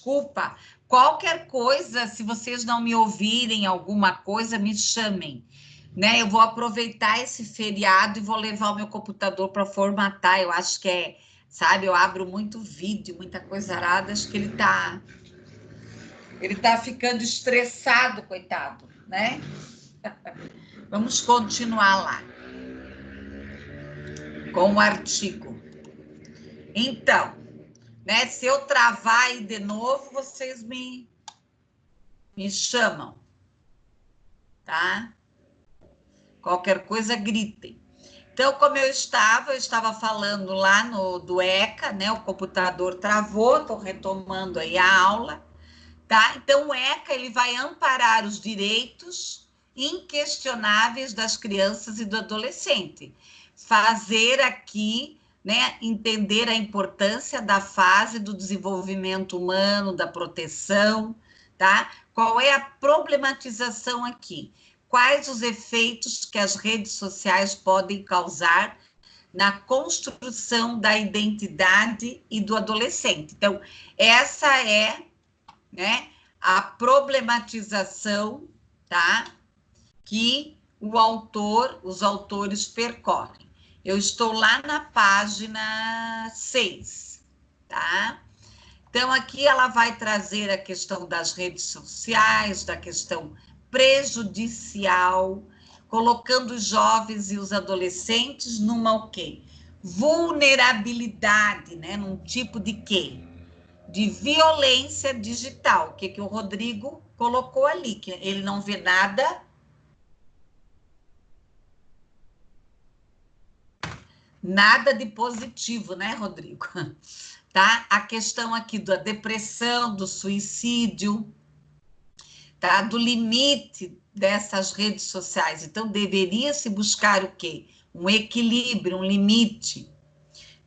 desculpa. Qualquer coisa, se vocês não me ouvirem alguma coisa, me chamem, né? Eu vou aproveitar esse feriado e vou levar o meu computador para formatar. Eu acho que é, sabe, eu abro muito vídeo, muita coisa arada, acho que ele tá ficando estressado, coitado, né? Vamos continuar lá com o artigo. Então, né, se eu travar aí de novo, vocês me chamam, tá? Qualquer coisa, gritem. Então, como eu estava falando lá do ECA, né? O computador travou, estou retomando aí a aula, tá? Então, o ECA, ele vai amparar os direitos inquestionáveis das crianças e do adolescente. Fazer aqui, né, entender a importância da fase do desenvolvimento humano, da proteção, tá? Qual é a problematização aqui? Quais os efeitos que as redes sociais podem causar na construção da identidade e do adolescente? Então, essa é, né, a problematização, tá? Que os autores percorrem. Eu estou lá na página 6, tá? Então, aqui ela vai trazer a questão das redes sociais, da questão prejudicial, colocando os jovens e os adolescentes numa o quê? Vulnerabilidade, né? Num tipo de quê? De violência digital. O que o Rodrigo colocou ali, que ele não vê nada. Nada de positivo, né, Rodrigo? Tá? A questão aqui da depressão, do suicídio, tá? Do limite dessas redes sociais. Então, deveria se buscar o quê? Um equilíbrio, um limite,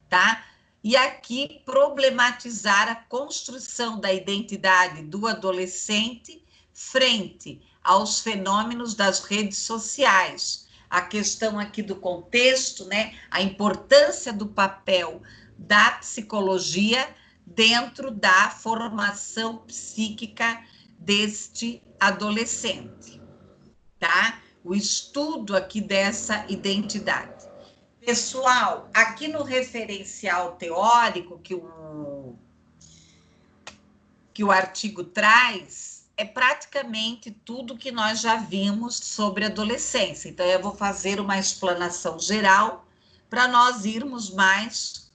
tá? E aqui, problematizar a construção da identidade do adolescente frente aos fenômenos das redes sociais. A questão aqui do contexto, né? A importância do papel da psicologia dentro da formação psíquica deste adolescente, tá? O estudo aqui dessa identidade. Pessoal, aqui no referencial teórico que o artigo traz, é praticamente tudo que nós já vimos sobre adolescência. Então, eu vou fazer uma explanação geral para nós irmos mais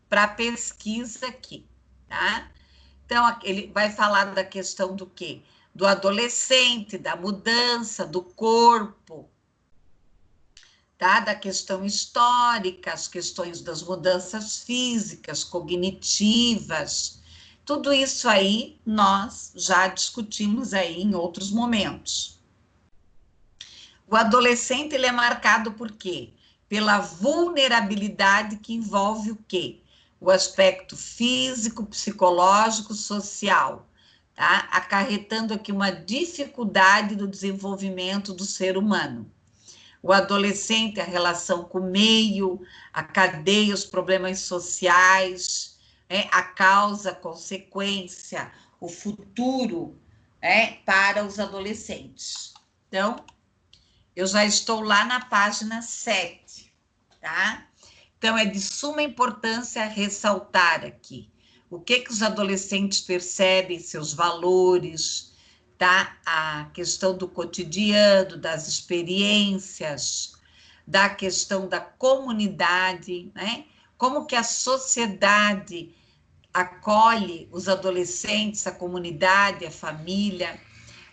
para a pesquisa aqui, tá? Então, ele vai falar da questão do quê? Do adolescente, da mudança, do corpo, tá? Da questão histórica, as questões das mudanças físicas, cognitivas, tudo isso aí nós já discutimos aí em outros momentos. O adolescente, ele é marcado por quê? Pela vulnerabilidade que envolve o quê? O aspecto físico, psicológico, social, tá? Acarretando aqui uma dificuldade do desenvolvimento do ser humano. O adolescente, a relação com o meio, a cadeia, os problemas sociais, né? A causa, a consequência, o futuro, né? Para os adolescentes. Então, eu já estou lá na página 7, tá? Então, é de suma importância ressaltar aqui o que os adolescentes percebem, seus valores, tá? A questão do cotidiano, das experiências, da questão da comunidade, né? Como que a sociedade acolhe os adolescentes, a comunidade, a família,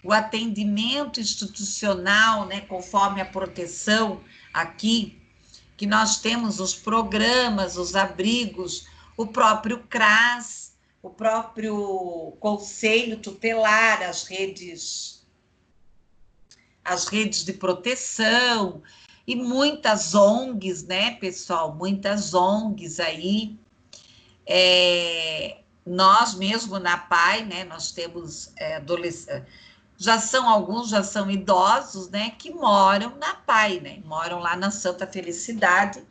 o atendimento institucional, né? Conforme a proteção aqui, que nós temos os programas, os abrigos, o próprio CRAS, o próprio Conselho Tutelar, as redes de proteção, e muitas ONGs, né, pessoal? Muitas ONGs aí. Nós mesmo na PAI, né, nós temos adolescentes, alguns já são idosos, né, que moram na PAI, né, moram lá na Santa Felicidade.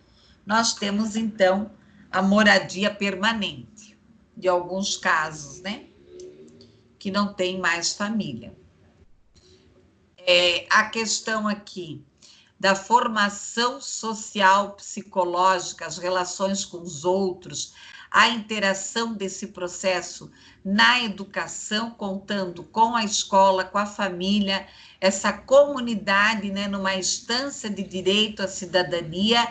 Nós temos, então, a moradia permanente, de alguns casos, né? que não tem mais família. A questão aqui da formação social, psicológica, as relações com os outros, a interação desse processo na educação, contando com a escola, com a família, essa comunidade, né, numa instância de direito à cidadania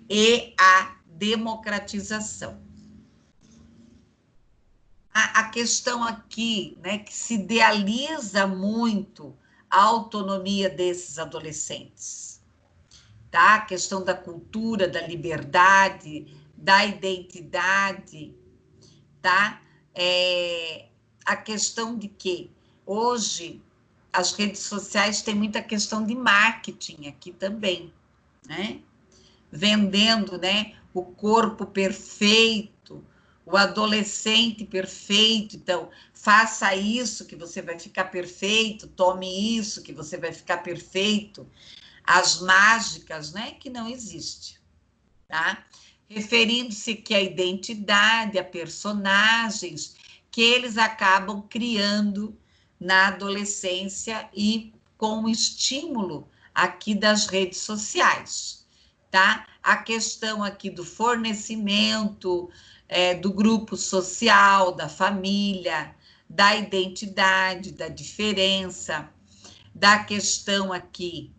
e à democratização. A questão aqui, né, que se idealiza muito a autonomia desses adolescentes, tá? A questão da cultura, da liberdade, da identidade, tá? A questão de que hoje as redes sociais têm muita questão de marketing aqui também, né? Vendendo, né, o corpo perfeito, o adolescente perfeito. Então, faça isso que você vai ficar perfeito, tome isso que você vai ficar perfeito. As mágicas, né, que não existe, tá? Referindo-se que a identidade, a personagens que eles acabam criando na adolescência e com o estímulo aqui das redes sociais, tá? A questão aqui do fornecimento, do grupo social, da família, da identidade, da diferença, da questão aqui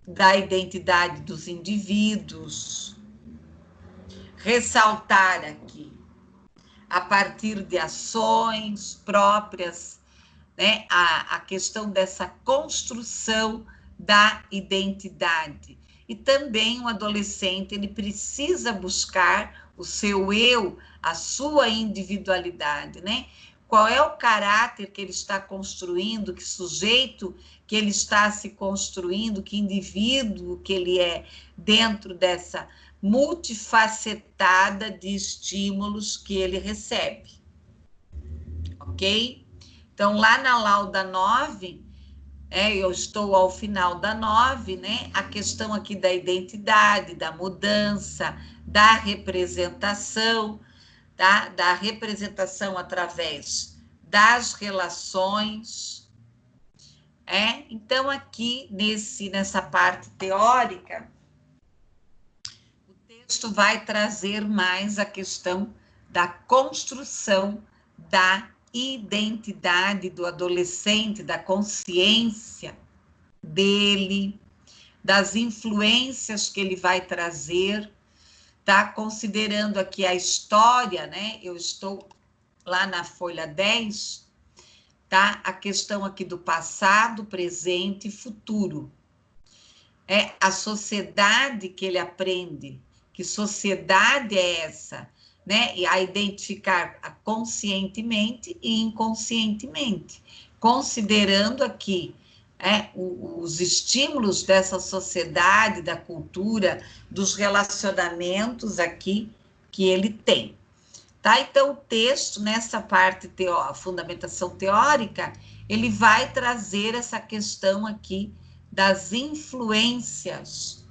da identidade dos indivíduos, ressaltar aqui, a partir de ações próprias, né, a questão dessa construção da identidade. E também o adolescente, ele precisa buscar o seu eu, a sua individualidade, né? Qual é o caráter que ele está construindo, que sujeito que ele está se construindo, que indivíduo que ele é dentro dessa multifacetada de estímulos que ele recebe. Ok? Então, lá na lauda 9, eu estou ao final da 9, né? A questão aqui da identidade, da mudança, da representação, tá? Da representação através das relações. Então, aqui nessa parte teórica, o texto vai trazer mais a questão da construção da identidade do adolescente, da consciência dele, das influências que ele vai trazer, tá? Considerando aqui a história, né? Eu estou lá na folha 10, tá? A questão aqui do passado, presente e futuro. A sociedade que ele aprende, que sociedade é essa, né? E a identificar conscientemente e inconscientemente, considerando aqui os estímulos dessa sociedade, da cultura, dos relacionamentos aqui que ele tem. Tá? Então, o texto, nessa parte fundamentação teórica, ele vai trazer essa questão aqui das influências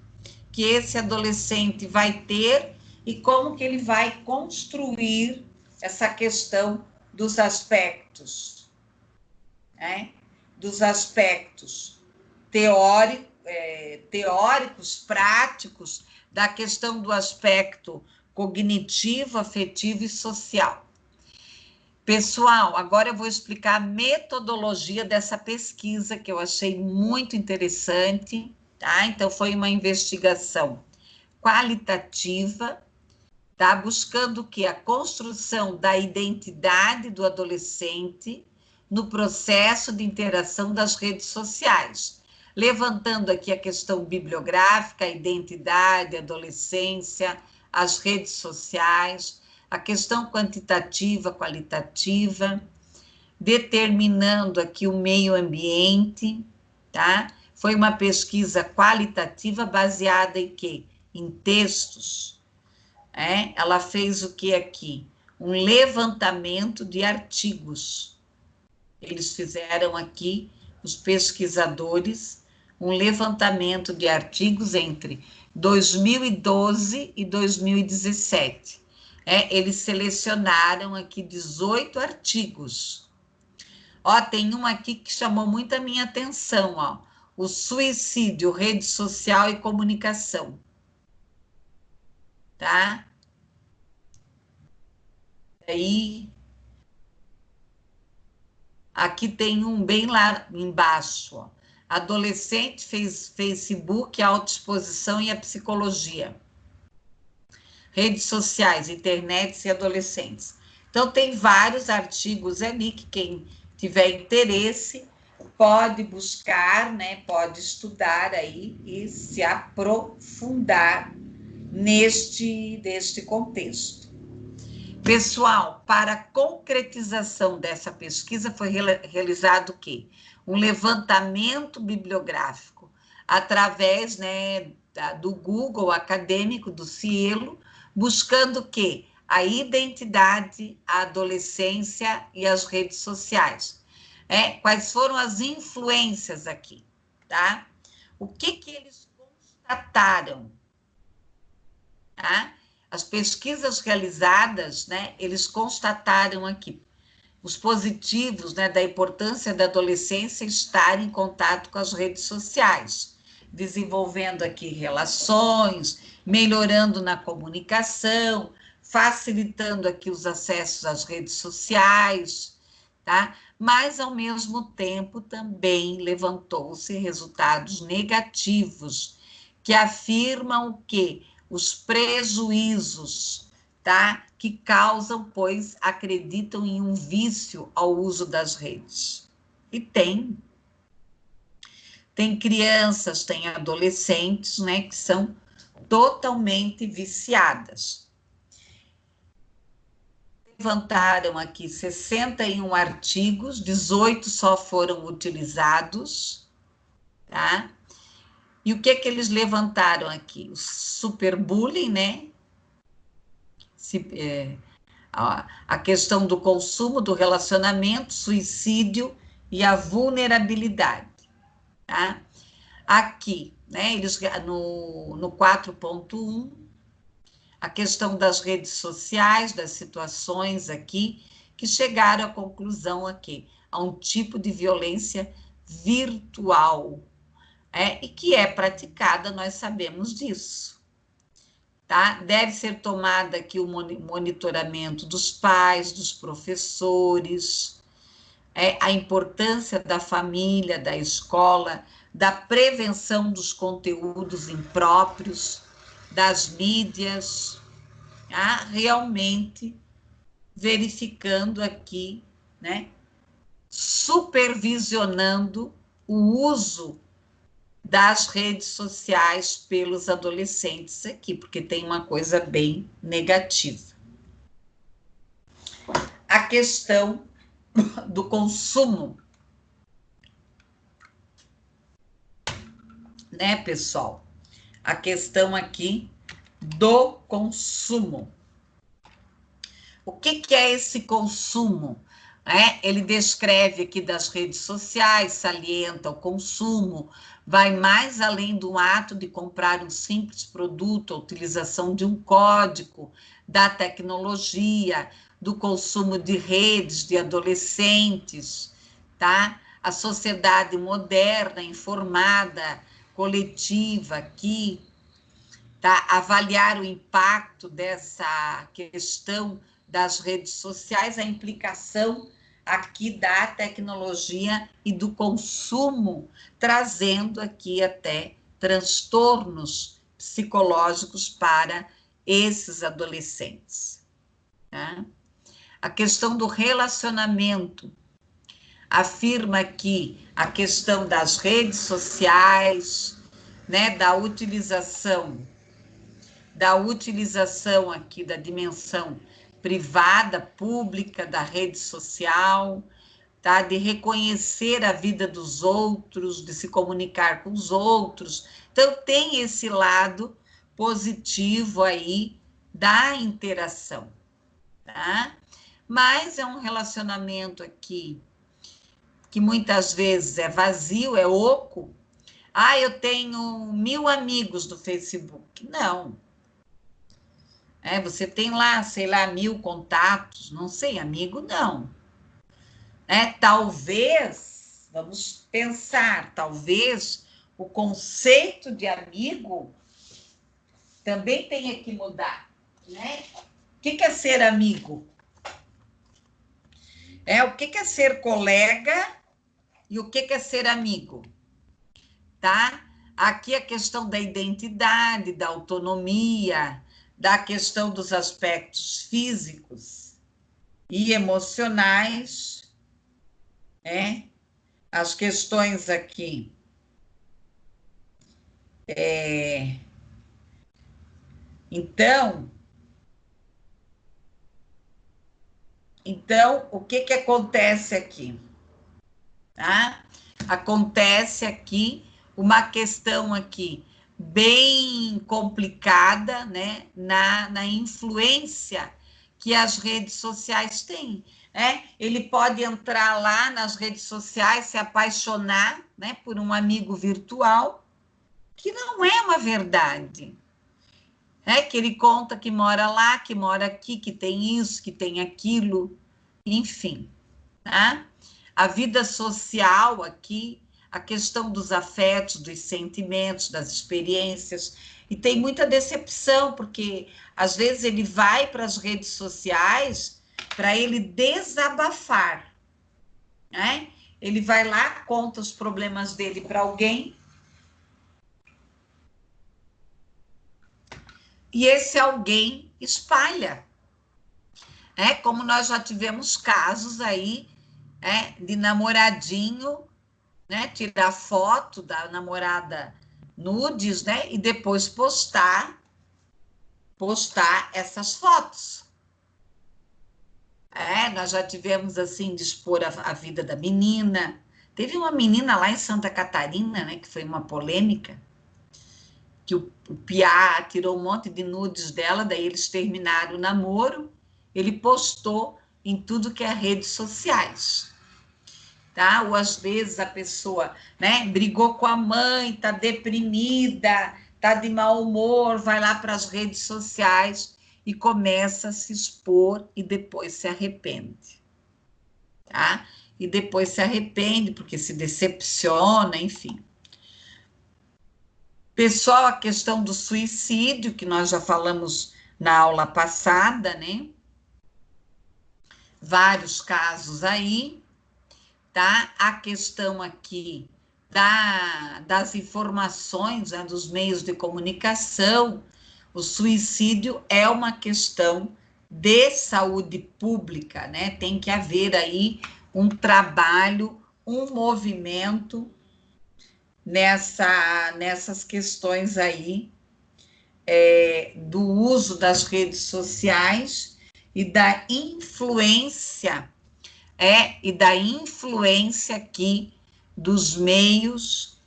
que esse adolescente vai ter e como que ele vai construir essa questão dos aspectos, né? Dos aspectos teóricos, práticos, da questão do aspecto cognitivo, afetivo e social. Pessoal, agora eu vou explicar a metodologia dessa pesquisa, que eu achei muito interessante, tá? Então, foi uma investigação qualitativa, tá? Buscando que a construção da identidade do adolescente no processo de interação das redes sociais, levantando aqui a questão bibliográfica, a identidade, a adolescência, as redes sociais, a questão quantitativa, qualitativa, determinando aqui o meio ambiente, tá? Foi uma pesquisa qualitativa baseada em quê? Em textos. Ela fez o que aqui? Um levantamento de artigos. Eles fizeram aqui, os pesquisadores, um levantamento de artigos entre 2012 e 2017. Eles selecionaram aqui 18 artigos. Ó, tem um aqui que chamou muito a minha atenção, ó. O suicídio, rede social e comunicação. Tá? Aí, aqui tem um bem lá embaixo, ó. Adolescente fez Facebook, a autoexposição e a psicologia. Redes sociais, internet e adolescentes. Então, tem vários artigos ali que quem tiver interesse pode buscar, né? Pode estudar aí e se aprofundar neste contexto. Pessoal, para a concretização dessa pesquisa foi realizado o quê? Um levantamento bibliográfico através, né, do Google acadêmico, do Cielo, buscando o quê? A identidade, a adolescência e as redes sociais. Quais foram as influências aqui, tá? O que eles constataram, tá? As pesquisas realizadas, né, eles constataram aqui os positivos, né, da importância da adolescência estar em contato com as redes sociais, desenvolvendo aqui relações, melhorando na comunicação, facilitando aqui os acessos às redes sociais, tá? Mas, ao mesmo tempo, também levantou-se resultados negativos, que afirmam o quê? Os prejuízos, tá? Que causam, pois acreditam em um vício ao uso das redes. E tem crianças, tem adolescentes, né, que são totalmente viciadas. Levantaram aqui 61 artigos, 18 só foram utilizados, tá? E o que eles levantaram aqui? O superbullying, né? A questão do consumo, do relacionamento, suicídio e a vulnerabilidade, tá? Aqui, né, eles no 4.1, a questão das redes sociais, das situações aqui, que chegaram à conclusão aqui, a um tipo de violência virtual, e que é praticada, nós sabemos disso. Tá? Deve ser tomada aqui o monitoramento dos pais, dos professores, a importância da família, da escola, da prevenção dos conteúdos impróprios, das mídias, tá? Realmente verificando aqui, né? Supervisionando o uso das redes sociais pelos adolescentes aqui, porque tem uma coisa bem negativa. A questão do consumo, né, pessoal? A questão aqui do consumo. O que é esse consumo? Ele descreve aqui das redes sociais, salienta o consumo, vai mais além do ato de comprar um simples produto, a utilização de um código, da tecnologia, do consumo de redes, de adolescentes, tá? A sociedade moderna, informada, coletiva aqui, tá? Avaliar o impacto dessa questão das redes sociais, a implicação aqui da tecnologia e do consumo, trazendo aqui até transtornos psicológicos para esses adolescentes. Tá? A questão do relacionamento afirma que a questão das redes sociais, né, da utilização aqui da dimensão privada, pública, da rede social, tá? De reconhecer a vida dos outros, de se comunicar com os outros. Então, tem esse lado positivo aí da interação, tá? Mas é um relacionamento aqui que muitas vezes é vazio, é oco. Eu tenho 1000 amigos no Facebook. Não. Você tem lá, sei lá, 1000 contatos, não sei, amigo não. Talvez, vamos pensar, talvez o conceito de amigo também tenha que mudar, né? O que é ser amigo? O que é ser colega e o que é ser amigo, tá? Aqui a questão da identidade, da autonomia, da questão dos aspectos físicos e emocionais, as questões aqui então, o que acontece aqui? Tá? Acontece aqui uma questão aqui bem complicada, né, na influência que as redes sociais têm. Ele pode entrar lá nas redes sociais, se apaixonar, né, por um amigo virtual, que não é uma verdade. Que ele conta que mora lá, que mora aqui, que tem isso, que tem aquilo, enfim, tá? A vida social aqui, a questão dos afetos, dos sentimentos, das experiências, e tem muita decepção, porque às vezes ele vai para as redes sociais para ele desabafar, né? Ele vai lá, conta os problemas dele para alguém, e esse alguém espalha. Como nós já tivemos casos aí, de namoradinho, né, tirar foto da namorada nudes, né, e depois postar essas fotos. Nós já tivemos, assim, de expor a vida da menina. Teve uma menina lá em Santa Catarina, né, que foi uma polêmica, que o Piá tirou um monte de nudes dela, daí eles terminaram o namoro, ele postou em tudo que é redes sociais. Tá? Ou às vezes a pessoa, né, brigou com a mãe, tá deprimida, tá de mau humor, vai lá para as redes sociais e começa a se expor e depois se arrepende, tá? E depois se arrepende porque se decepciona, enfim. Pessoal, a questão do suicídio, que nós já falamos na aula passada, né? Vários casos aí, tá? A questão aqui das informações, né, dos meios de comunicação, o suicídio é uma questão de saúde pública, né? Tem que haver aí um trabalho, um movimento nessas questões aí do uso das redes sociais e da influência aqui dos meios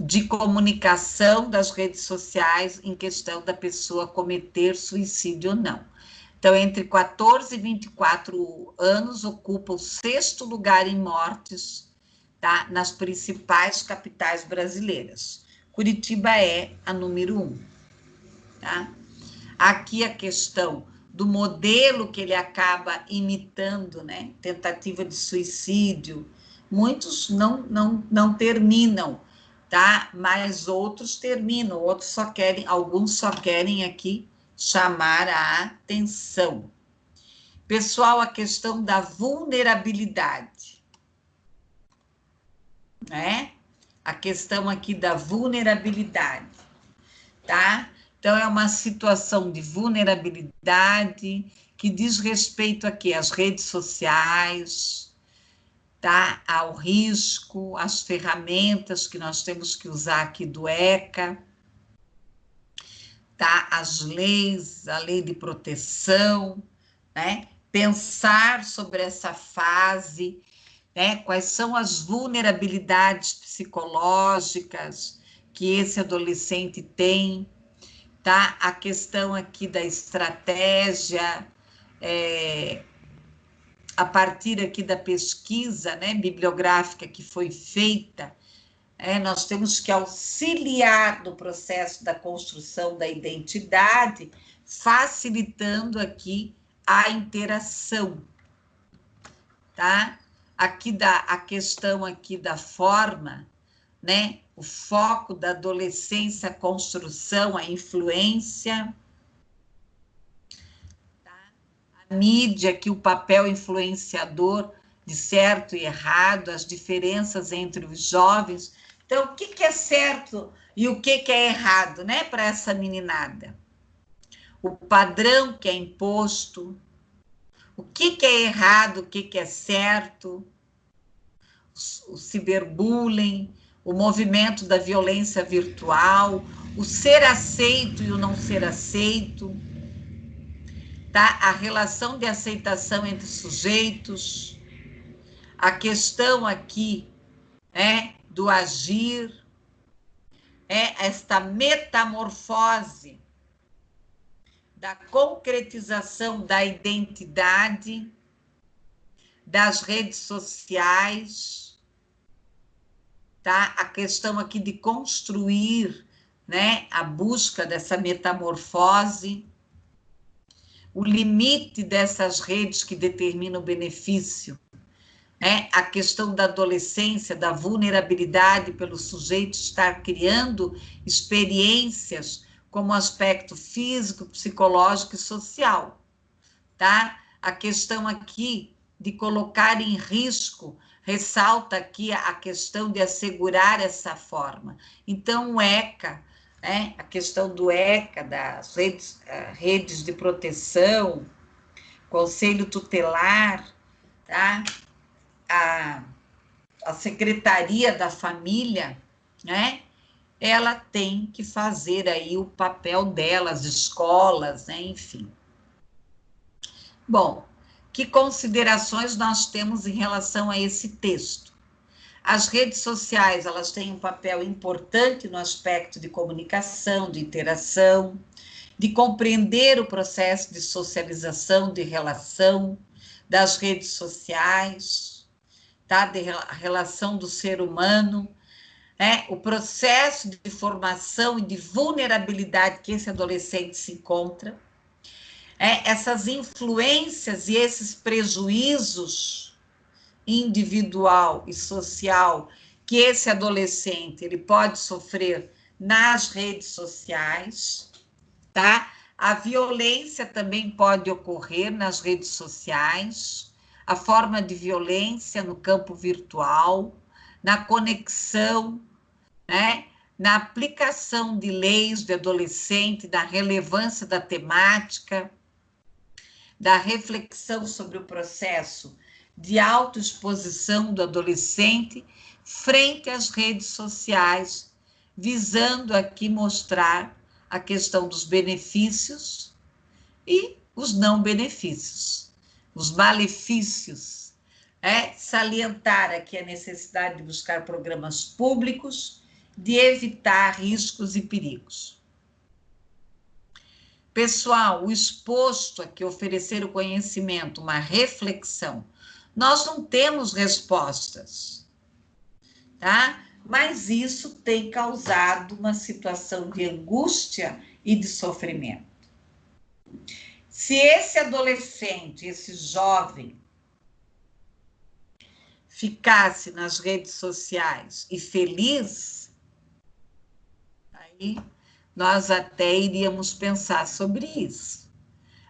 de comunicação das redes sociais em questão da pessoa cometer suicídio ou não. Então, entre 14 e 24 anos, ocupa o 6º lugar em mortes, tá? Nas principais capitais brasileiras. Curitiba é a número 1, tá? Aqui a questão do modelo que ele acaba imitando, né? Tentativa de suicídio. Muitos não terminam, tá? Mas outros terminam, alguns só querem aqui chamar a atenção. Pessoal, a questão da vulnerabilidade, né? A questão aqui da vulnerabilidade, tá? Então, é uma situação de vulnerabilidade que diz respeito aqui às redes sociais, tá? Ao risco, às ferramentas que nós temos que usar aqui do ECA, tá? As leis, a lei de proteção, né? Pensar sobre essa fase, né? Quais são as vulnerabilidades psicológicas que esse adolescente tem, tá? A questão aqui da estratégia, a partir aqui da pesquisa, né, bibliográfica que foi feita, nós temos que auxiliar no processo da construção da identidade, facilitando aqui a interação, tá? Aqui a questão aqui da forma, né? O foco da adolescência, a construção, a influência, tá? A mídia, aqui o papel influenciador de certo e errado, as diferenças entre os jovens. Então, o que é certo e o que é errado, né, para essa meninada? O padrão que é imposto, o que é errado, o que é certo, o ciberbullying, o movimento da violência virtual, o ser aceito e o não ser aceito, tá? A relação de aceitação entre sujeitos, a questão aqui do agir, esta metamorfose da concretização da identidade, das redes sociais, tá? A questão aqui de construir, né, a busca dessa metamorfose, o limite dessas redes que determina o benefício, né? A questão da adolescência, da vulnerabilidade pelo sujeito estar criando experiências como aspecto físico, psicológico e social, tá? A questão aqui de colocar em risco, ressalta aqui a questão de assegurar essa forma. Então, o ECA, né? A questão do ECA, das redes de proteção, conselho tutelar, tá? A Secretaria da Família, né? Ela tem que fazer aí o papel dela, as escolas, né? Enfim. Bom, que considerações nós temos em relação a esse texto? As redes sociais, elas têm um papel importante no aspecto de comunicação, de interação, de compreender o processo de socialização, de relação das redes sociais, tá? A relação do ser humano, o processo de formação e de vulnerabilidade que esse adolescente se encontra, essas influências e esses prejuízos individual e social que esse adolescente ele pode sofrer nas redes sociais, tá? A violência também pode ocorrer nas redes sociais, a forma de violência no campo virtual, na conexão, né? Na aplicação de leis de adolescente, da relevância da temática, da reflexão sobre o processo de autoexposição do adolescente frente às redes sociais, visando aqui mostrar a questão dos benefícios e os não benefícios, os malefícios, salientar aqui a necessidade de buscar programas públicos, de evitar riscos e perigos. Pessoal, o exposto aqui, oferecer o conhecimento, uma reflexão. Nós não temos respostas, tá? Mas isso tem causado uma situação de angústia e de sofrimento. Se esse adolescente, esse jovem, ficasse nas redes sociais e feliz, aí nós até iríamos pensar sobre isso.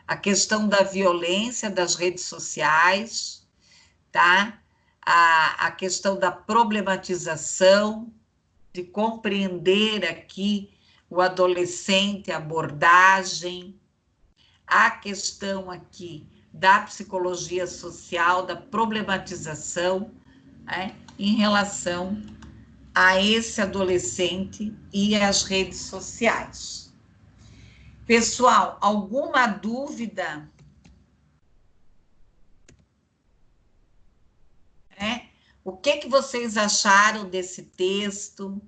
A questão da violência das redes sociais, tá? A questão da problematização, de compreender aqui o adolescente, a abordagem, a questão aqui da psicologia social, da problematização, em relação a esse adolescente e as redes sociais. Pessoal, alguma dúvida? O que vocês acharam desse texto?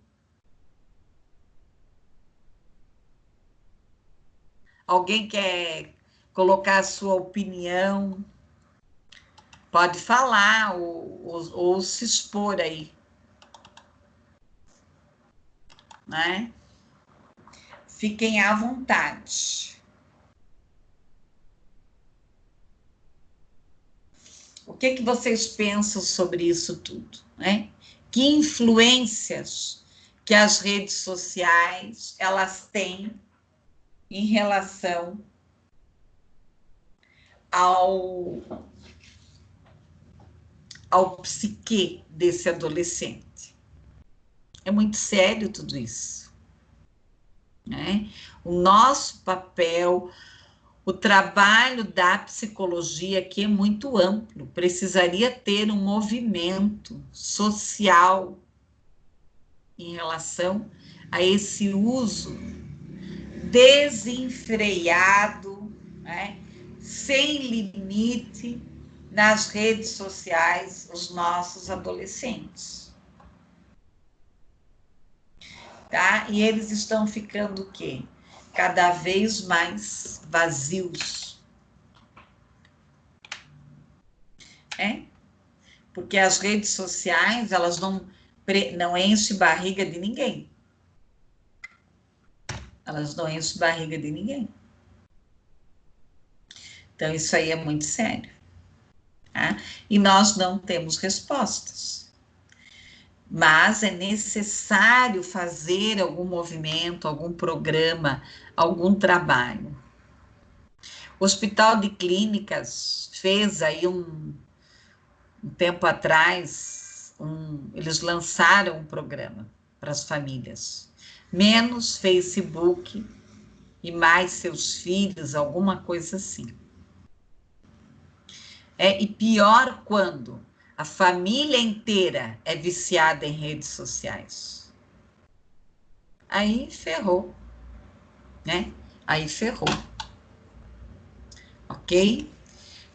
Alguém quer colocar a sua opinião? Pode falar ou se expor aí, né? Fiquem à vontade. O que vocês pensam sobre isso tudo, né? Que influências que as redes sociais, elas têm em relação ao psique desse adolescente. É muito sério tudo isso, né? O nosso papel, o trabalho da psicologia aqui é muito amplo, precisaria ter um movimento social em relação a esse uso desenfreado, né? Sem limite, nas redes sociais, os nossos adolescentes. Tá? E eles estão ficando o quê? Cada vez mais vazios. Porque as redes sociais, elas não enchem barriga de ninguém. Elas não enchem barriga de ninguém. Então, isso aí é muito sério. Tá? E nós não temos respostas. Mas é necessário fazer algum movimento, algum programa, algum trabalho. O Hospital de Clínicas fez aí um tempo atrás, eles lançaram um programa para as famílias. Menos Facebook e mais seus filhos, alguma coisa assim. E pior quando a família inteira é viciada em redes sociais. Aí ferrou, né? Aí ferrou. Ok?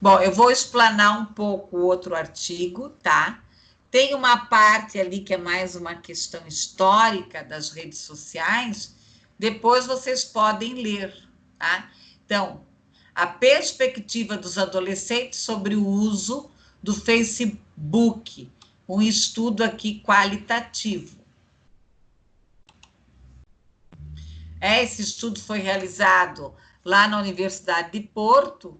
Bom, eu vou explanar um pouco o outro artigo, tá? Tem uma parte ali que é mais uma questão histórica das redes sociais, depois vocês podem ler, tá? Então, a perspectiva dos adolescentes sobre o uso do Facebook, um estudo aqui qualitativo. Esse estudo foi realizado lá na Universidade de Porto,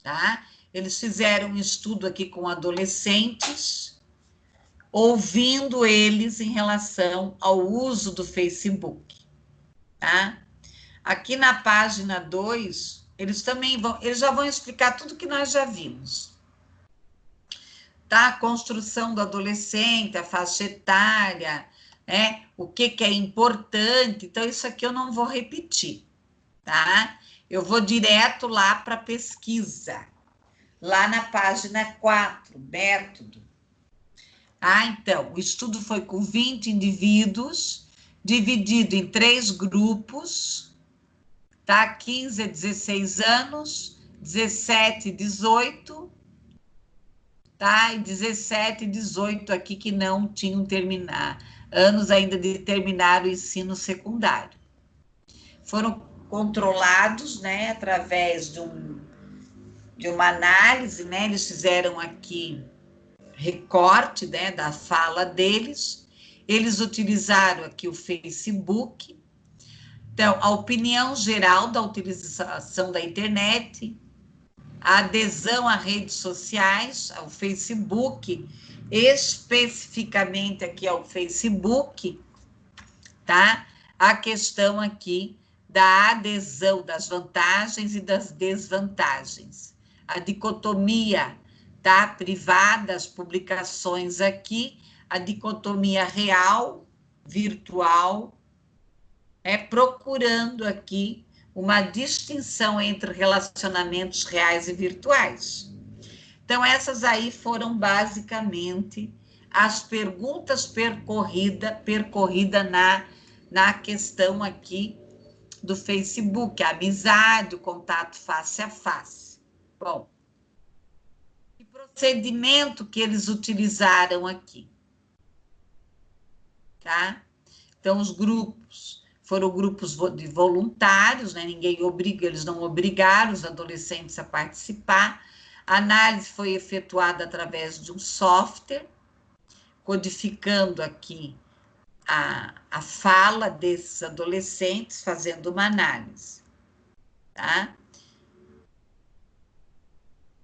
tá? Eles fizeram um estudo aqui com adolescentes, ouvindo eles em relação ao uso do Facebook, tá? Aqui na página 2, eles já vão explicar tudo que nós já vimos. Tá? A construção do adolescente, a faixa etária, né? O que é importante. Então, isso aqui eu não vou repetir, tá? Eu vou direto lá para a pesquisa. Lá na página 4, método. Então, o estudo foi com 20 indivíduos, dividido em 3 grupos, tá? 15 a 16 anos, 17 e 18, tá? E 17 e 18 aqui que não tinham anos ainda de terminar o ensino secundário. Foram controlados, né, através de uma análise, né? Eles fizeram aqui recorte, né, da fala deles. Eles utilizaram aqui o Facebook. Então, a opinião geral da utilização da internet, a adesão a redes sociais, ao Facebook, especificamente aqui ao Facebook, tá? A questão aqui da adesão, das vantagens e das desvantagens. A dicotomia, tá? Privadas, publicações aqui, a dicotomia real, virtual, procurando aqui uma distinção entre relacionamentos reais e virtuais. Então, essas aí foram basicamente as perguntas percorrida na questão aqui do Facebook, a amizade, o contato face a face. Bom, que procedimento que eles utilizaram aqui? Tá? Então, os grupos foram grupos de voluntários, né? Ninguém obriga, eles não obrigaram os adolescentes a participar. A análise foi efetuada através de um software, codificando aqui a fala desses adolescentes, fazendo uma análise, tá?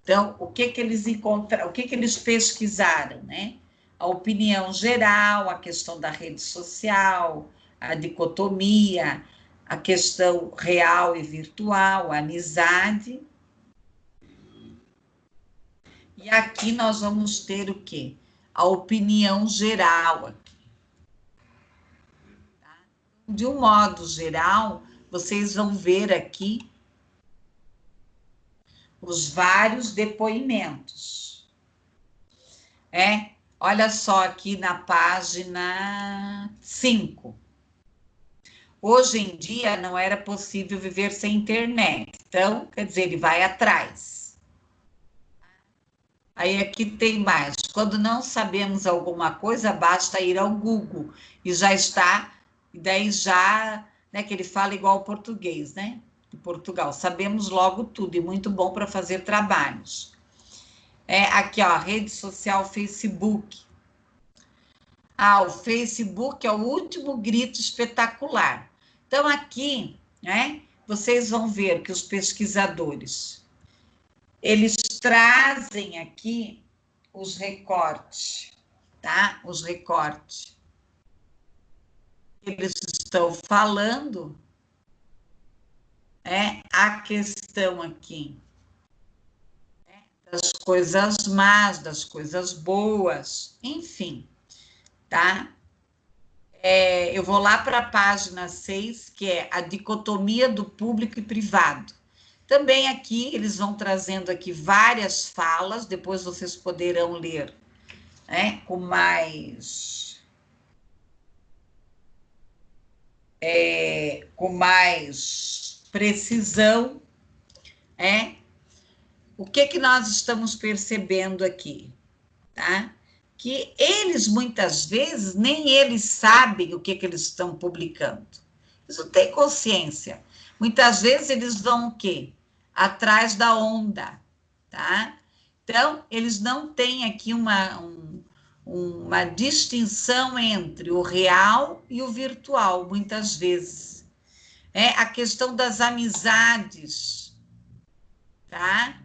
Então, o que eles encontraram, o que eles pesquisaram, né? A opinião geral, a questão da rede social, a dicotomia, a questão real e virtual, a amizade. E aqui nós vamos ter o quê? A opinião geral. De um modo geral, vocês vão ver aqui os vários depoimentos. Olha só aqui na página 5. Hoje em dia não era possível viver sem internet. Então, quer dizer, ele vai atrás. Aí aqui tem mais. Quando não sabemos alguma coisa, basta ir ao Google e já está, e daí já, né, que ele fala igual ao português, né? De Portugal. Sabemos logo tudo e muito bom para fazer trabalhos. Aqui, ó, rede social Facebook. O Facebook é o último grito espetacular. Então, aqui, né, vocês vão ver que os pesquisadores, eles trazem aqui os recortes, tá? Os recortes. Eles estão falando, a questão aqui das coisas más, das coisas boas, enfim, tá? Eu vou lá para a página 6, que é a dicotomia do público e privado. Também aqui, eles vão trazendo aqui várias falas, depois vocês poderão ler, né, com mais precisão, o que nós estamos percebendo aqui, tá? Que eles, muitas vezes, nem eles sabem o que eles estão publicando. Eles não têm consciência. Muitas vezes eles vão o quê? Atrás da onda, tá? Então, eles não têm aqui uma distinção entre o real e o virtual, muitas vezes. A questão das amizades, tá?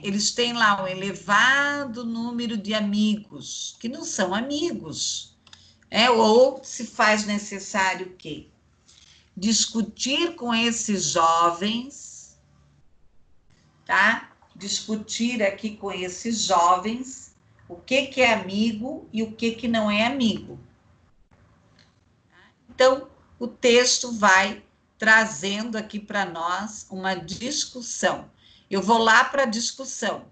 Eles têm lá um elevado número de amigos, que não são amigos. Ou se faz necessário o quê? Discutir com esses jovens, tá? Discutir aqui com esses jovens o que é amigo e o que não é amigo. Então, o texto vai trazendo aqui para nós uma discussão. Eu vou lá para a discussão.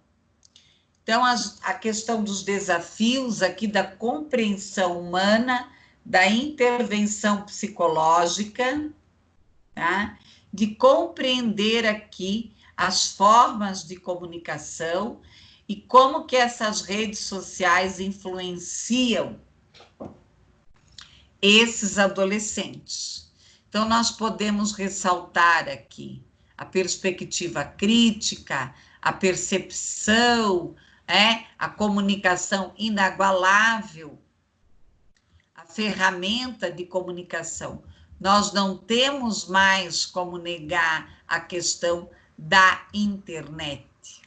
Então, a questão dos desafios aqui da compreensão humana, da intervenção psicológica, tá? De compreender aqui as formas de comunicação e como que essas redes sociais influenciam esses adolescentes. Então, nós podemos ressaltar aqui a perspectiva crítica, a percepção, a comunicação inagualável, a ferramenta de comunicação. Nós não temos mais como negar a questão da internet,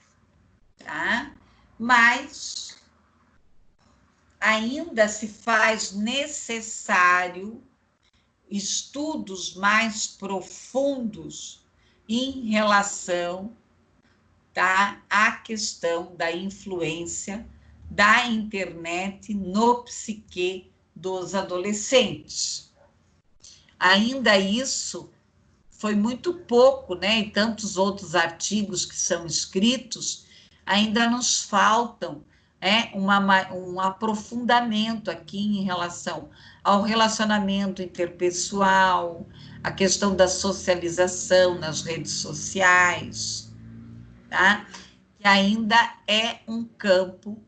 tá? Mas ainda se faz necessário estudos mais profundos em relação, tá, à questão da influência da internet no psique dos adolescentes. Ainda isso foi muito pouco, né? E tantos outros artigos que são escritos, ainda nos faltam um aprofundamento aqui em relação ao relacionamento interpessoal, a questão da socialização nas redes sociais, tá? Que ainda é um campo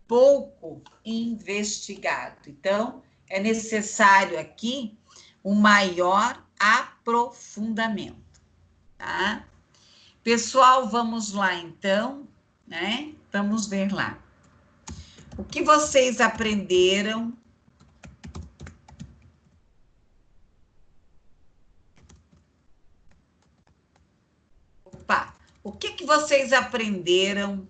pouco investigado. Então, é necessário aqui um maior aprofundamento, tá? Pessoal, vamos lá então, né? Vamos ver lá. O que vocês aprenderam? Opa! O que vocês aprenderam?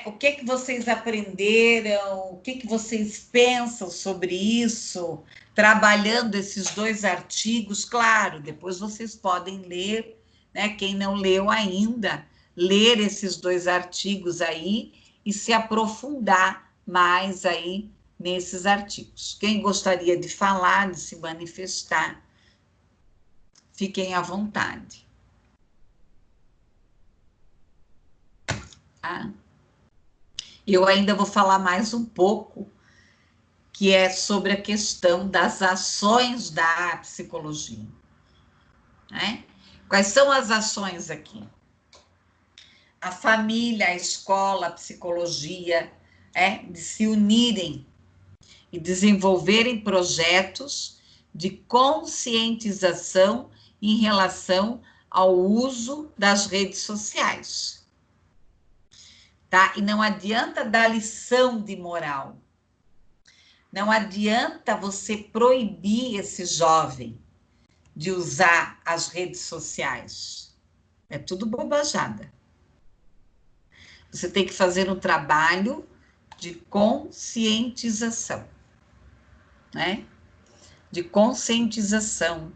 O que vocês aprenderam? O que vocês pensam sobre isso? Trabalhando esses 2 artigos, claro, depois vocês podem ler, né? Quem não leu ainda, ler esses 2 artigos aí e se aprofundar mais aí nesses artigos. Quem gostaria de falar, de se manifestar, fiquem à vontade. Tá? Eu ainda vou falar mais um pouco, que é sobre a questão das ações da psicologia. Né? Quais são as ações aqui? A família, a escola, a psicologia, de se unirem e desenvolverem projetos de conscientização em relação ao uso das redes sociais. Tá? E não adianta dar lição de moral. Não adianta você proibir esse jovem de usar as redes sociais. É tudo bobajada. Você tem que fazer um trabalho de conscientização, né? De conscientização.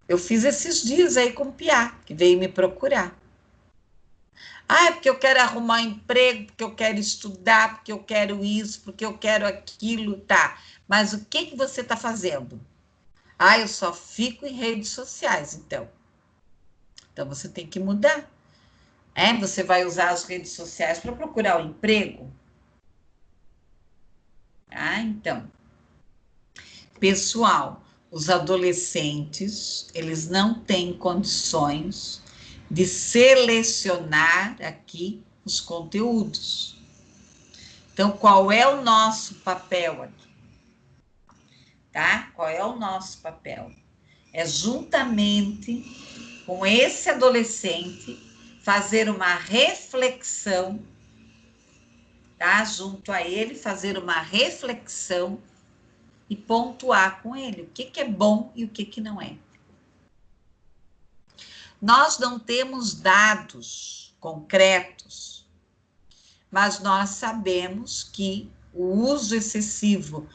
Eu fiz esses dias aí com o Piá, que veio me procurar. Ah, é porque eu quero arrumar um emprego, porque eu quero estudar, porque eu quero isso, porque eu quero aquilo, tá. Mas o que você está fazendo? Ah, eu só fico em redes sociais, então. Então, você tem que mudar. Você vai usar as redes sociais para procurar um emprego? Então. Pessoal, os adolescentes, eles não têm condições de selecionar aqui os conteúdos. Então, qual é o nosso papel aqui? Tá? Qual é o nosso papel? É juntamente com esse adolescente fazer uma reflexão, tá? Junto a ele, fazer uma reflexão e pontuar com ele o que é bom e o que não é. Nós não temos dados concretos, mas nós sabemos que o uso excessivo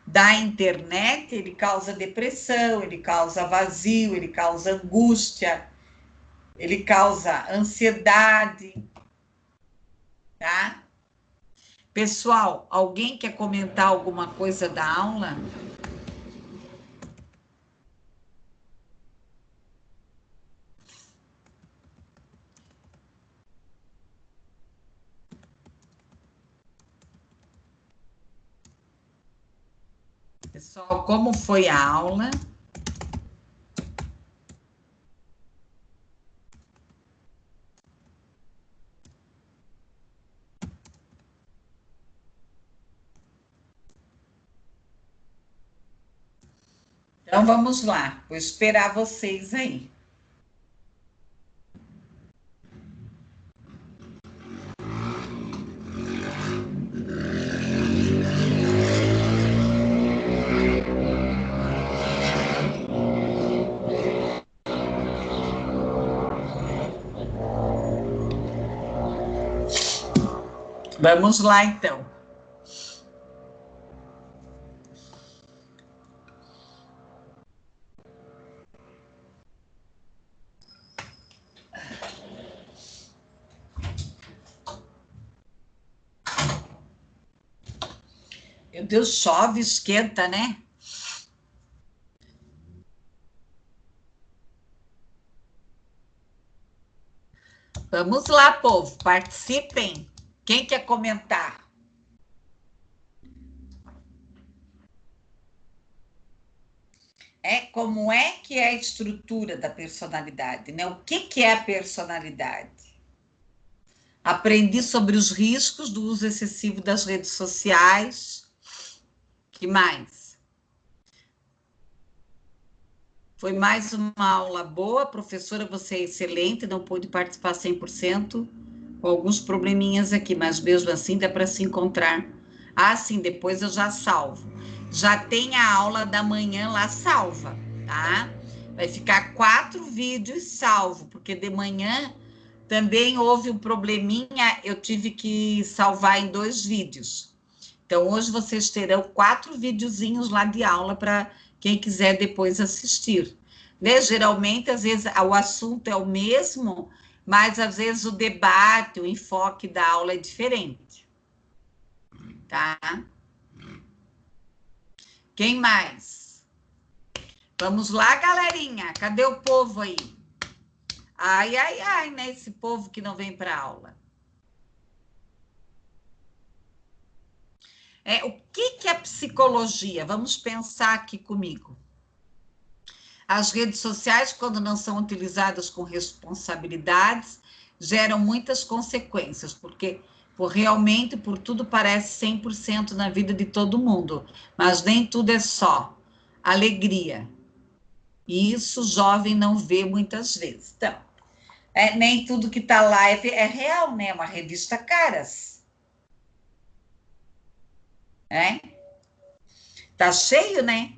da internet, ele causa depressão, ele causa vazio, ele causa angústia, ele causa ansiedade, tá? Pessoal, alguém quer comentar alguma coisa da aula? Pessoal, como foi a aula? Então, vamos lá. Vou esperar vocês aí. Vamos lá, então. Meu Deus, chove, esquenta, né? Vamos lá, povo, participem. Quem quer comentar? Como é que é a estrutura da personalidade, né? O que é a personalidade? Aprendi sobre os riscos do uso excessivo das redes sociais. Que mais? Foi mais uma aula boa, professora, você é excelente, não pude participar 100%, com alguns probleminhas aqui, mas mesmo assim dá para se encontrar. Ah, sim, depois eu já salvo. já tem a aula da manhã lá salva, tá? Vai ficar 4 vídeos salvo, porque de manhã também houve um probleminha, eu tive que salvar em 2 vídeos. Então, hoje vocês terão 4 videozinhos lá de aula para quem quiser depois assistir. Né? Geralmente, às vezes, o assunto é o mesmo, mas às vezes o debate, o enfoque da aula é diferente. Tá? Quem mais? Vamos lá, galerinha. Cadê o povo aí? Ai, ai, ai, né? Esse povo que não vem para aula. O que é psicologia? Vamos pensar aqui comigo. As redes sociais, quando não são utilizadas com responsabilidades, geram muitas consequências, porque realmente por tudo parece 100% na vida de todo mundo, mas nem tudo é só alegria. E isso o jovem não vê muitas vezes. Então, nem tudo que está lá é real, né? Uma revista Caras. Tá cheio, né?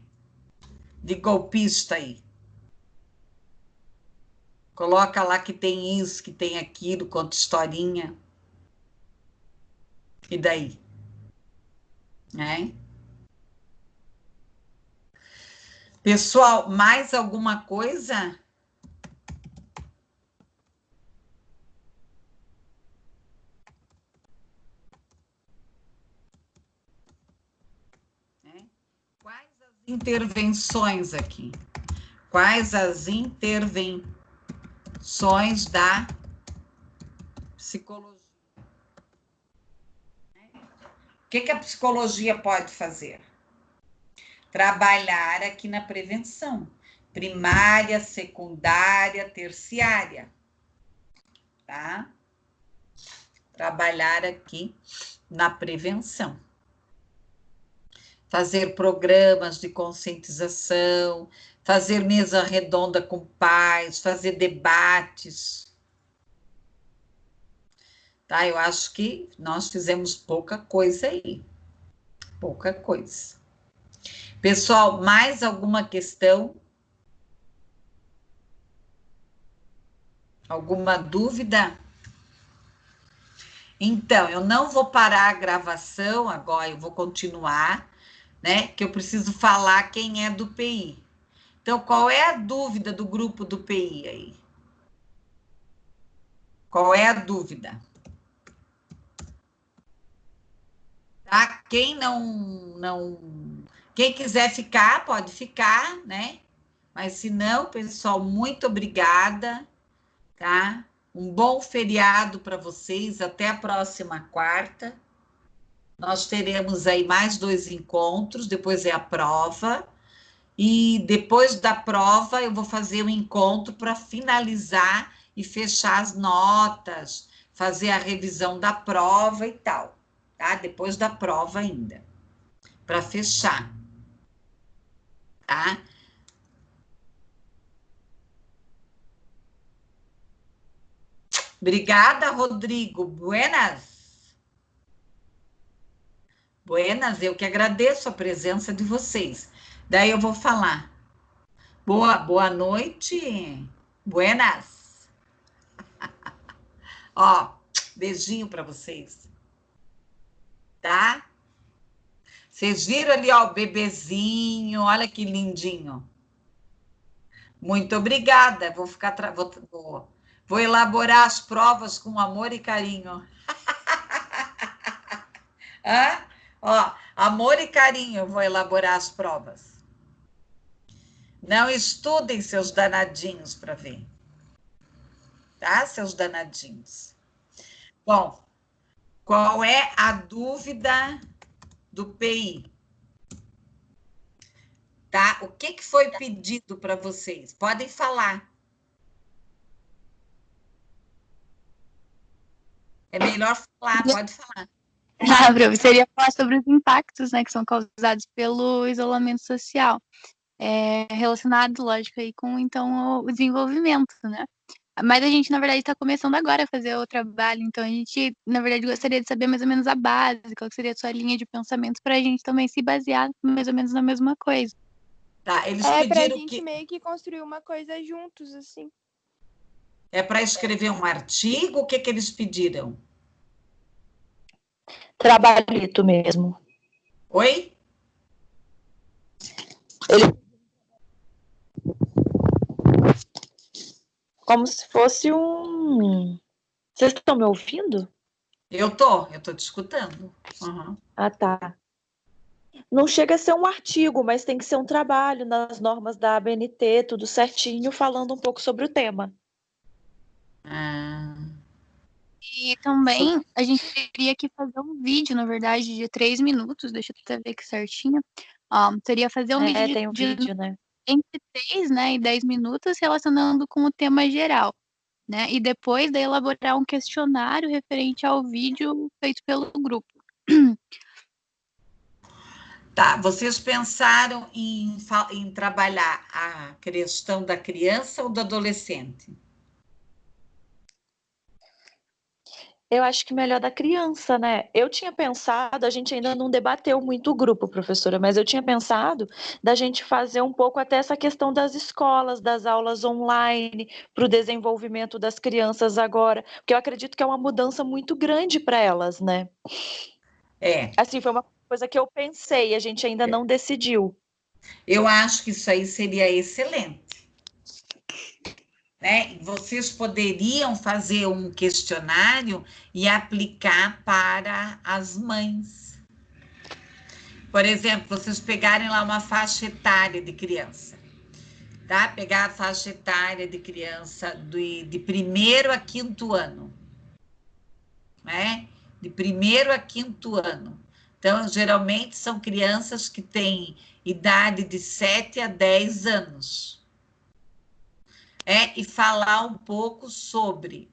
De golpista aí. Coloca lá que tem isso, que tem aquilo, conta historinha. E daí? Pessoal, mais alguma coisa? Quais as intervenções aqui? Quais as intervenções da psicologia? O que a psicologia pode fazer? Trabalhar aqui na prevenção, primária, secundária, terciária, tá? Trabalhar aqui na prevenção. Fazer programas de conscientização, fazer mesa redonda com pais, fazer debates. Tá? Eu acho que nós fizemos pouca coisa aí. Pouca coisa. Pessoal, mais alguma questão? Alguma dúvida? Então, eu não vou parar a gravação agora, eu vou continuar, né? Que eu preciso falar quem é do PI. Então, qual é a dúvida do grupo do PI aí? Qual é a dúvida? Tá? Quem quiser ficar, pode ficar, né? Mas se não, pessoal, muito obrigada, tá? Um bom feriado para vocês, até a próxima quarta. Nós teremos aí mais 2 encontros, depois é a prova. E depois da prova, eu vou fazer um encontro para finalizar e fechar as notas, fazer a revisão da prova e tal, tá? Depois da prova ainda, para fechar, tá? Obrigada, Rodrigo. Buenas. Buenas, eu que agradeço a presença de vocês. Daí eu vou falar. Boa noite. Buenas. Ó, beijinho para vocês. Tá? Vocês viram ali, ó, o bebezinho, olha que lindinho. Muito obrigada. Vou ficar vou elaborar as provas com amor e carinho. Hã? Ó, amor e carinho, vou elaborar as provas. Não estudem, seus danadinhos, para ver. Tá, seus danadinhos? Bom, qual é a dúvida do PI? Tá? O que foi pedido para vocês? Podem falar. É melhor falar, pode falar. Seria falar sobre os impactos, né, que são causados pelo isolamento social, relacionado, lógico, aí com, então, o desenvolvimento, né? Mas a gente, na verdade, está começando agora a fazer o trabalho, então a gente, na verdade, gostaria de saber mais ou menos a base, qual que seria a sua linha de pensamento, para a gente também se basear mais ou menos na mesma coisa. Tá, eles É pra pediram gente que meio que construir uma coisa juntos, assim. é para escrever um artigo, o que que eles pediram? Trabalhito mesmo. Oi? Como se fosse um... Vocês estão me ouvindo? Eu tô te escutando. Uhum. Ah, tá. Não chega a ser um artigo, mas tem que ser um trabalho nas normas da ABNT, tudo certinho, falando um pouco sobre o tema. Ah, E também a gente teria que fazer um vídeo, na verdade, de 3 minutos, deixa eu até ver aqui certinho. Teria fazer um vídeo Tem um vídeo, né? entre 3, né, e 10 minutos relacionando com o tema geral, né? E depois de elaborar um questionário referente ao vídeo feito pelo grupo. tá, vocês pensaram em trabalhar a questão da criança ou do adolescente? Eu acho que melhor da criança, né? Eu tinha pensado, a gente ainda não debateu muito o grupo, professora, mas eu tinha pensado da gente fazer um pouco até essa questão das escolas, das aulas online, para o desenvolvimento das crianças agora, porque eu acredito que é uma mudança muito grande para elas, né? É, Assim, foi uma coisa que eu pensei, a gente ainda não decidiu. eu acho que isso aí seria excelente. Né? Vocês poderiam fazer um questionário e aplicar para as mães. Por exemplo, vocês pegarem lá uma faixa etária de criança, tá? Pegar a faixa etária de criança de 1º a 5º ano, né? De 1º a 5º ano. Então, geralmente são crianças que têm idade de 7 a 10 anos. E falar um pouco sobre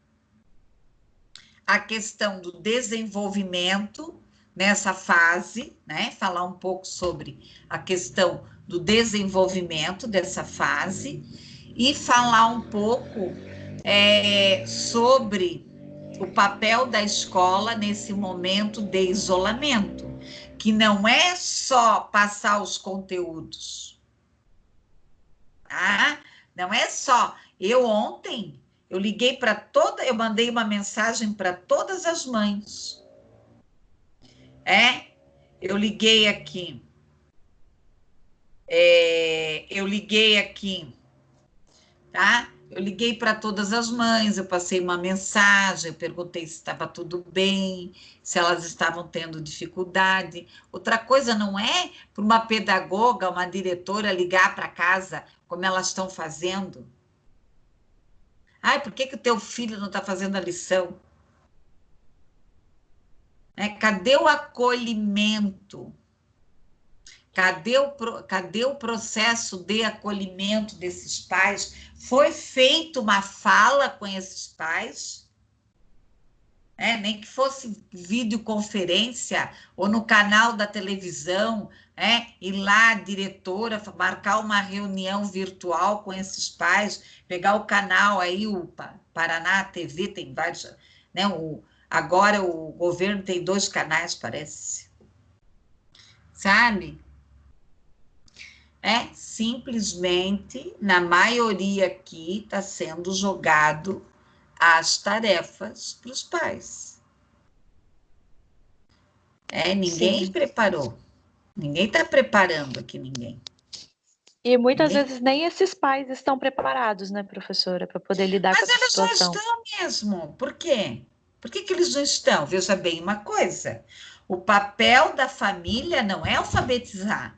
a questão do desenvolvimento nessa fase, né? Falar um pouco sobre a questão do desenvolvimento dessa fase e falar um pouco sobre o papel da escola nesse momento de isolamento, que não é só passar os conteúdos, tá? Não é só. Ontem eu liguei para eu mandei uma mensagem para todas as mães. Eu liguei aqui. Tá? Eu liguei para todas as mães, eu passei uma mensagem, eu perguntei se estava tudo bem, se elas estavam tendo dificuldade. Outra coisa não é para uma pedagoga, uma diretora ligar para casa como elas estão fazendo. Ai, por que o teu filho não está fazendo a lição? Cadê o acolhimento? Cadê o processo de acolhimento desses pais? Foi feita uma fala com esses pais? Nem que fosse videoconferência ou no canal da televisão, ir lá, a diretora, marcar uma reunião virtual com esses pais, pegar o canal aí, o Paraná TV, tem vários, né? Agora o governo tem 2 canais, parece. Sabe? Simplesmente, na maioria aqui, está sendo jogado as tarefas para os pais. Ninguém Sim. preparou. Ninguém está preparando aqui ninguém. E muitas vezes nem esses pais estão preparados, né, professora, para poder lidar com essa situação. Mas eles não estão mesmo. Por quê? Por que eles não estão? Veja bem uma coisa. O papel da família não é alfabetizar.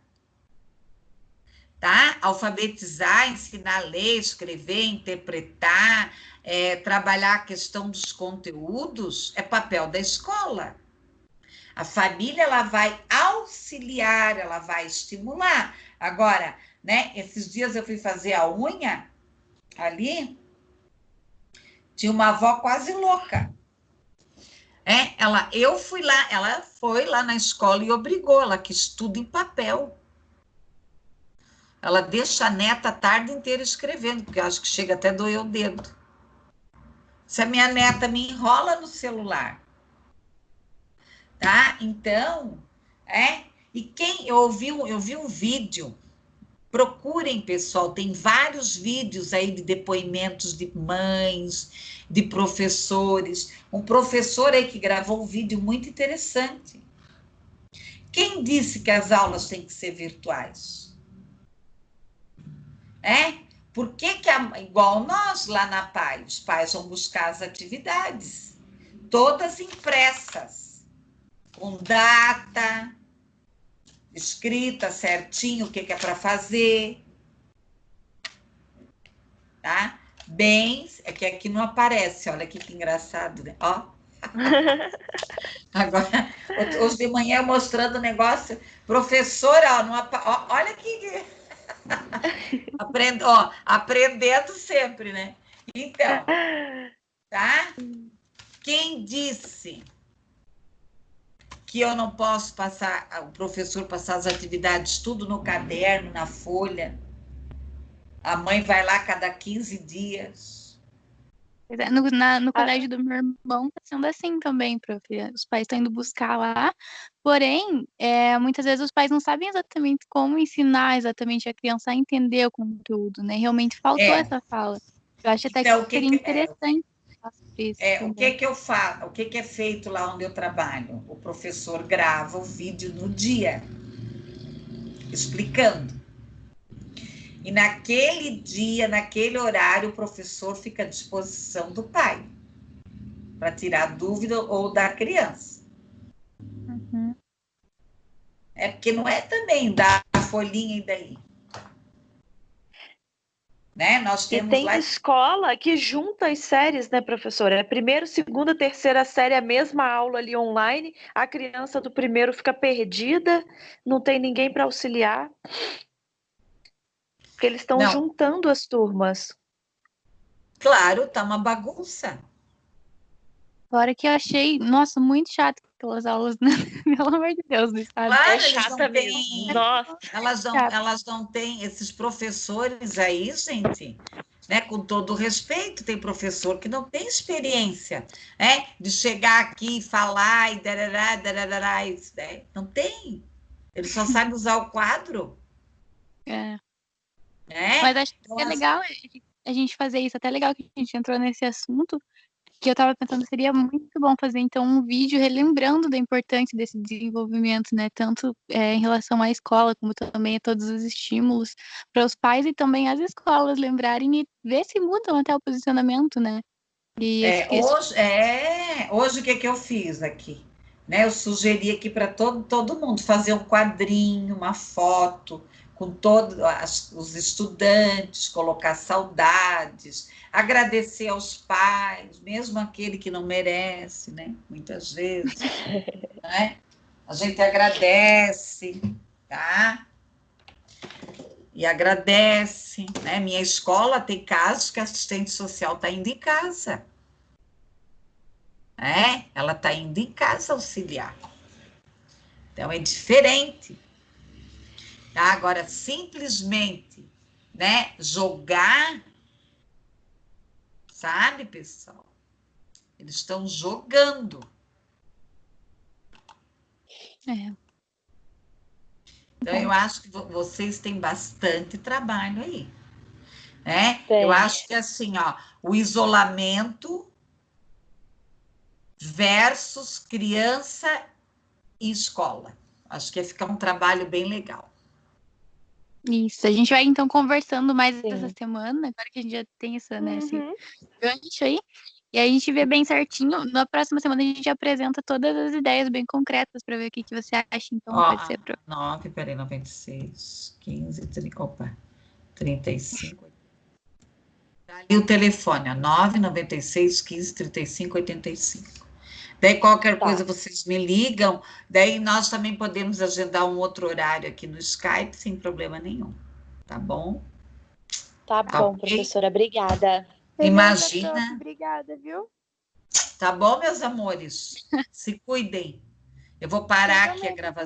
Tá? Alfabetizar, ensinar a ler, escrever, interpretar, trabalhar a questão dos conteúdos, é papel da escola. A família, ela vai auxiliar, ela vai estimular. Agora, né, esses dias eu fui fazer a unha ali, tinha uma avó quase louca. Ela foi lá na escola e obrigou, ela quis tudo em papel. Ela deixa a neta a tarde inteira escrevendo, porque eu acho que chega até a doer o dedo. Se a minha neta me enrola no celular, tá? Então, e eu vi um vídeo, procurem, pessoal, tem vários vídeos aí de depoimentos de mães, de professores. Um professor aí que gravou um vídeo muito interessante. Quem disse que as aulas têm que ser virtuais? Por que igual nós lá na PAI, os pais vão buscar as atividades, todas impressas, com data, escrita certinho, o que é para fazer, tá? É que aqui não aparece, olha aqui que engraçado, né? Ó. Agora, hoje de manhã eu mostrando o negócio, professora, olha que... aprendendo sempre, né? Então, tá? Quem disse que eu não posso o professor passar as atividades tudo no caderno, na folha? A mãe vai lá cada 15 dias. No colégio do meu irmão está sendo assim também, prof. Os pais estão indo buscar lá, porém, muitas vezes os pais não sabem exatamente como ensinar exatamente a criança a entender o conteúdo, né? Realmente faltou essa fala. Eu acho até Então, que seria interessante. O que eu faço? O que é feito lá onde eu trabalho? O professor grava o vídeo no dia, explicando. E naquele dia, naquele horário, o professor fica à disposição do pai para tirar dúvida ou da criança. Uhum. Porque não é também dar a folhinha e daí. Né? Nós temos tem escola que junta as séries, né, professora? Primeiro, segunda, terceira série, a mesma aula ali online, a criança do primeiro fica perdida, não tem ninguém para auxiliar. Porque eles estão juntando as turmas. Claro, tá uma bagunça. Fora que eu achei, nossa, muito chato aquelas aulas, né? Pelo amor de Deus, sabe? Claro, é chata mesmo. Nossa. Elas não têm esses professores aí, gente, né? Com todo respeito, tem professor que não tem experiência, de chegar aqui e falar e darará, né? Não tem. Ele só sabe usar o quadro. Mas acho que é legal a gente fazer isso, até legal que a gente entrou nesse assunto, que eu tava pensando, seria muito bom fazer, então, um vídeo relembrando da importância desse desenvolvimento, né, tanto em relação à escola, como também a todos os estímulos para os pais e também as escolas lembrarem e ver se mudam até o posicionamento, né. Hoje o que eu fiz aqui? Né? Eu sugeri aqui para todo mundo fazer um quadrinho, uma foto, com todos os estudantes, colocar saudades, agradecer aos pais, mesmo aquele que não merece, né? Muitas vezes, né? A gente agradece, tá? E agradece, né? Minha escola tem casos que a assistente social está indo em casa. Ela está indo em casa auxiliar. Então, é diferente. Tá? Agora, simplesmente, né, jogar, sabe, pessoal? Eles estão jogando. Então, eu acho que vocês têm bastante trabalho aí. Né? Eu acho que, assim, o isolamento versus criança e escola. Acho que ia ficar um trabalho bem legal. Isso, a gente vai então conversando mais essa semana, agora que a gente já tem esse gancho aí, e aí a gente vê bem certinho. Na próxima semana a gente apresenta todas as ideias bem concretas para ver o que você acha, então pode ser. 96, 15, 35. Tá ali o telefone, 996 15 35 85. Daí, qualquer coisa, vocês me ligam. Daí, nós também podemos agendar um outro horário aqui no Skype, sem problema nenhum. Tá bom? Tá bom, professora. Obrigada. Imagina. Beleza, prof, obrigada, viu? Tá bom, meus amores? Se cuidem. Eu vou parar aqui a gravação.